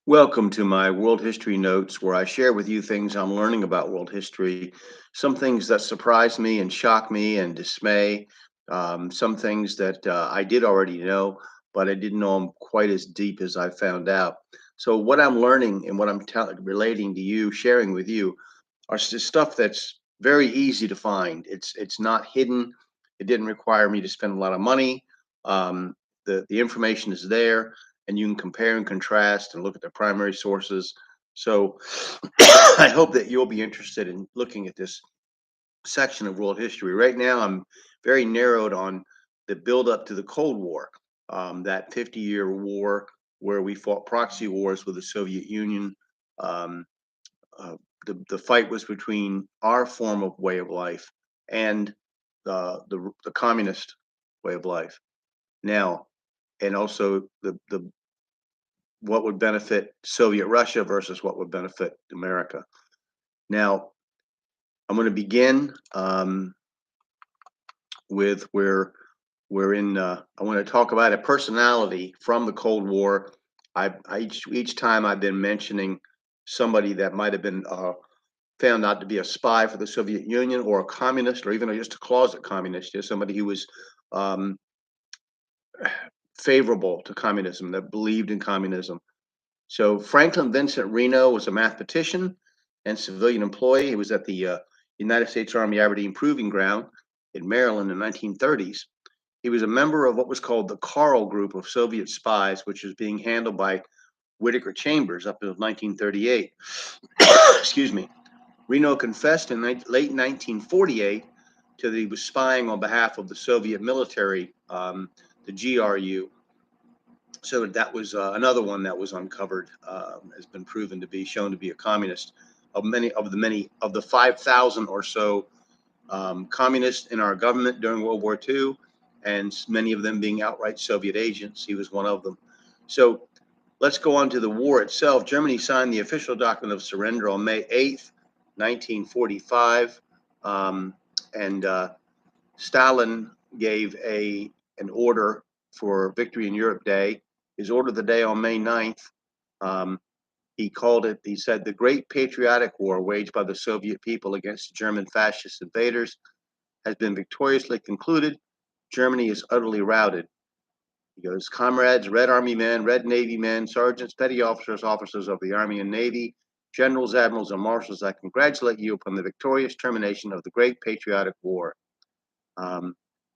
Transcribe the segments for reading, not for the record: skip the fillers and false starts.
Welcome to my world history notes, where I share with you things I'm learning about world history. Some things that surprise me and shock me and dismay. Some things that I did already know, but I didn't know them quite as deep as I found out. So, what I'm learning and what I'm relating to you, sharing with you, are stuff that's very easy to find. It's not hidden. It didn't require me to spend a lot of money. Um, the information is there, and you can compare and contrast and look at the primary sources. So I hope that you'll be interested in looking at this section of world history. Right now, I'm very narrowed on the buildup to the Cold War, that 50-year war where we fought proxy wars with the Soviet Union. Um, uh, the fight was between our form of way of life and the communist way of life. Now, and also the what would benefit Soviet Russia versus what would benefit America. Now, I'm going to begin with where we're in. I want to talk about a personality from the Cold War. Each time I've been mentioning somebody that might have been found out to be a spy for the Soviet Union or a communist or even just a closet communist, just somebody who was um, favorable to communism, that believed in communism. So Franklin Vincent Reno was a mathematician and civilian employee. He was at the United States Army Aberdeen Proving Ground in Maryland in the 1930s. He was a member of what was called the Karl Group of Soviet spies, which was being handled by Whittaker Chambers up until 1938. Excuse me. Reno confessed in late 1948 to that he was spying on behalf of the Soviet military, the GRU. So that was another one that was uncovered, has been proven to be shown to be a communist. Of the 5,000 or so communists in our government during World War II, and many of them being outright Soviet agents, he was one of them. So let's go on to the war itself. Germany signed the official document of surrender on May 8th, 1945, and Stalin gave an order for Victory in Europe Day. His order of the day on May 9th, um, he said, the great patriotic war waged by the Soviet people against German fascist invaders has been victoriously concluded. Germany is utterly routed. He goes, comrades, Red Army men, Red Navy men, sergeants, petty officers, officers of the Army and Navy, generals, admirals, and marshals, I congratulate you upon the victorious termination of the great patriotic war.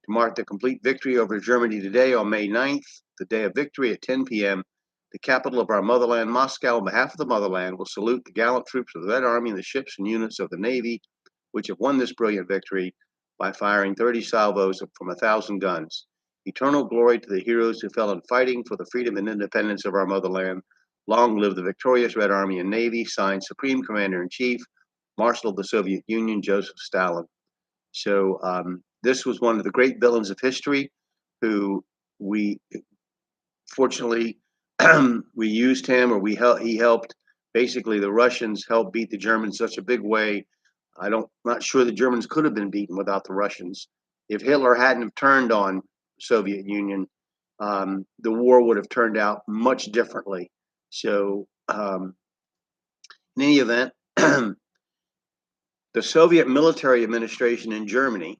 To mark the complete victory over Germany today on May 9th, the day of victory at 10 p.m., the capital of our motherland, Moscow, on behalf of the motherland, will salute the gallant troops of the Red Army and the ships and units of the Navy, which have won this brilliant victory by firing 30 salvos from 1,000 guns. Eternal glory to the heroes who fell in fighting for the freedom and independence of our motherland. Long live the victorious Red Army and Navy, signed Supreme Commander-in-Chief, Marshal of the Soviet Union, Joseph Stalin. So this was one of the great villains of history who we fortunately we used him, or he helped. Basically, the Russians helped beat the Germans in such a big way. Not sure the Germans could have been beaten without the Russians. If Hitler hadn't have turned on the Soviet Union, the war would have turned out much differently. So, in any event, the Soviet military administration in Germany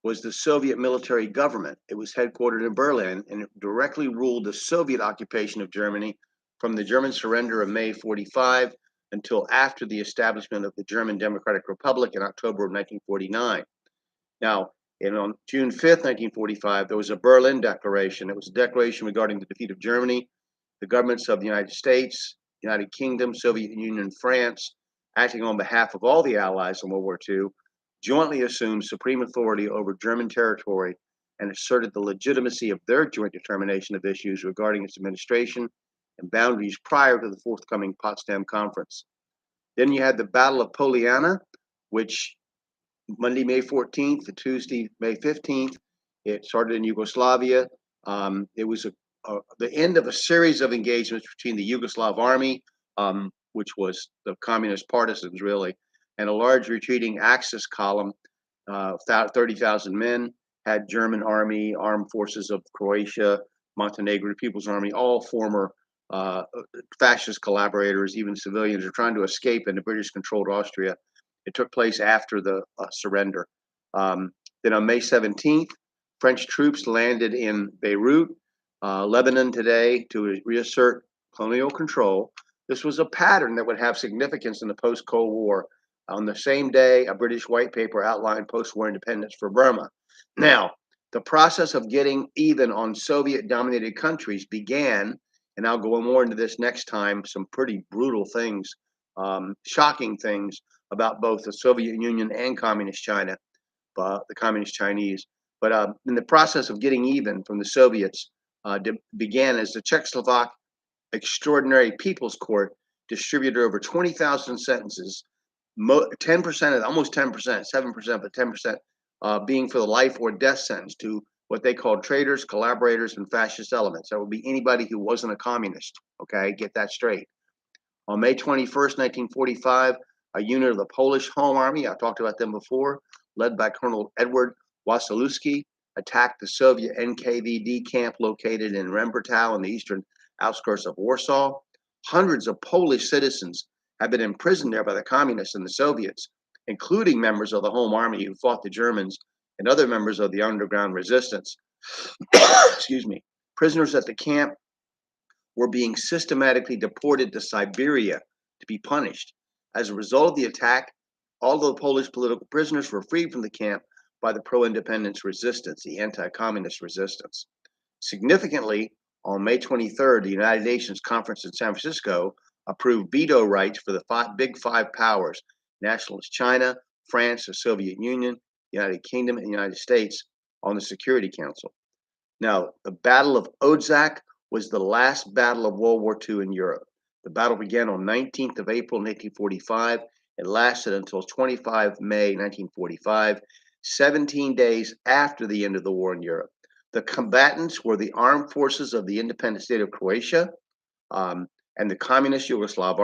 was the Soviet military government. It was headquartered in Berlin, and it directly ruled the Soviet occupation of Germany from the German surrender of May 45 until after the establishment of the German Democratic Republic in October of 1949. Now, on June 5th, 1945, there was a Berlin Declaration. It was a declaration regarding the defeat of Germany. The governments of the United States, United Kingdom, Soviet Union, and France, acting on behalf of all the Allies in World War II, jointly assumed supreme authority over German territory and asserted the legitimacy of their joint determination of issues regarding its administration and boundaries prior to the forthcoming Potsdam Conference. Then you had the Battle of Poliana, which Monday, May 14th to Tuesday, May 15th. It started in Yugoslavia. It was the end of a series of engagements between the Yugoslav army, which was the communist partisans, really, and a large retreating Axis column, 30,000 men, had German army, armed forces of Croatia, Montenegro, People's Army, all former fascist collaborators, even civilians, are trying to escape into British-controlled Austria. It took place after the surrender. Then on May 17th, French troops landed in Beirut, Lebanon today, to reassert colonial control. This was a pattern that would have significance in the post-Cold War. On the same day, a British white paper outlined post-war independence for Burma. Now, the process of getting even on Soviet-dominated countries began, and I'll go more into this next time, some pretty brutal things, shocking things about both the Soviet Union and Communist China, the Communist Chinese. But in the process of getting even from the Soviets began as the Czechoslovak Extraordinary People's Court distributed over 20,000 sentences, 10% of almost 10%, 7%, but 10% being for the life or death sentence to what they called traitors, collaborators, and fascist elements. That would be anybody who wasn't a communist. Okay, get that straight. On May 21st, 1945, a unit of the Polish Home Army, I've talked about them before, led by Colonel Edward Wasilewski, attacked the Soviet NKVD camp located in Rembertow in the eastern outskirts of Warsaw. Hundreds of Polish citizens have been imprisoned there by the communists and the Soviets, including members of the Home Army who fought the Germans and other members of the underground resistance. Excuse me. Prisoners at the camp were being systematically deported to Siberia to be punished. As a result of the attack, all the Polish political prisoners were freed from the camp by the pro-independence resistance, the anti-communist resistance. Significantly, on May 23rd, the United Nations Conference in San Francisco approved veto rights for the big five powers, nationalist China, France, the Soviet Union, United Kingdom, and the United States, on the Security Council. Now, the Battle of Odzak was the last battle of World War II in Europe. The battle began on 19th of April 1945 and lasted until 25 May 1945, 17 days after the end of the war in Europe. The combatants were the armed forces of the independent state of Croatia and the Communist Yugoslav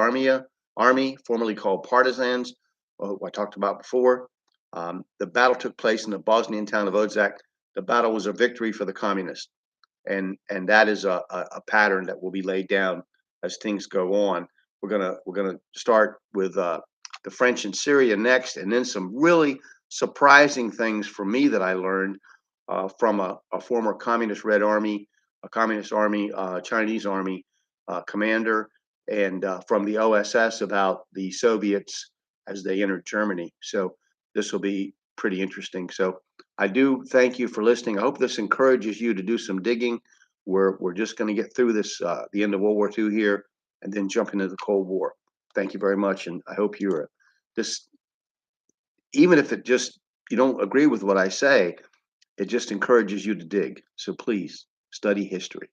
Army, formerly called Partisans, who I talked about before. The battle took place in the Bosnian town of Odzak. The battle was a victory for the communists, and that is a pattern that will be laid down as things go on. We're gonna start with the French in Syria next, and then some really surprising things for me that I learned from a former communist Red Army, a communist army, Chinese army commander, and from the OSS about the Soviets as they entered Germany. So this will be pretty interesting. So I do thank you for listening. I hope this encourages you to do some digging. We're just going to get through this, the end of World War II here, and then jump into the Cold War. Thank you very much, and I hope you're this. Even if it just you don't agree with what I say, it just encourages you to dig. So please study history.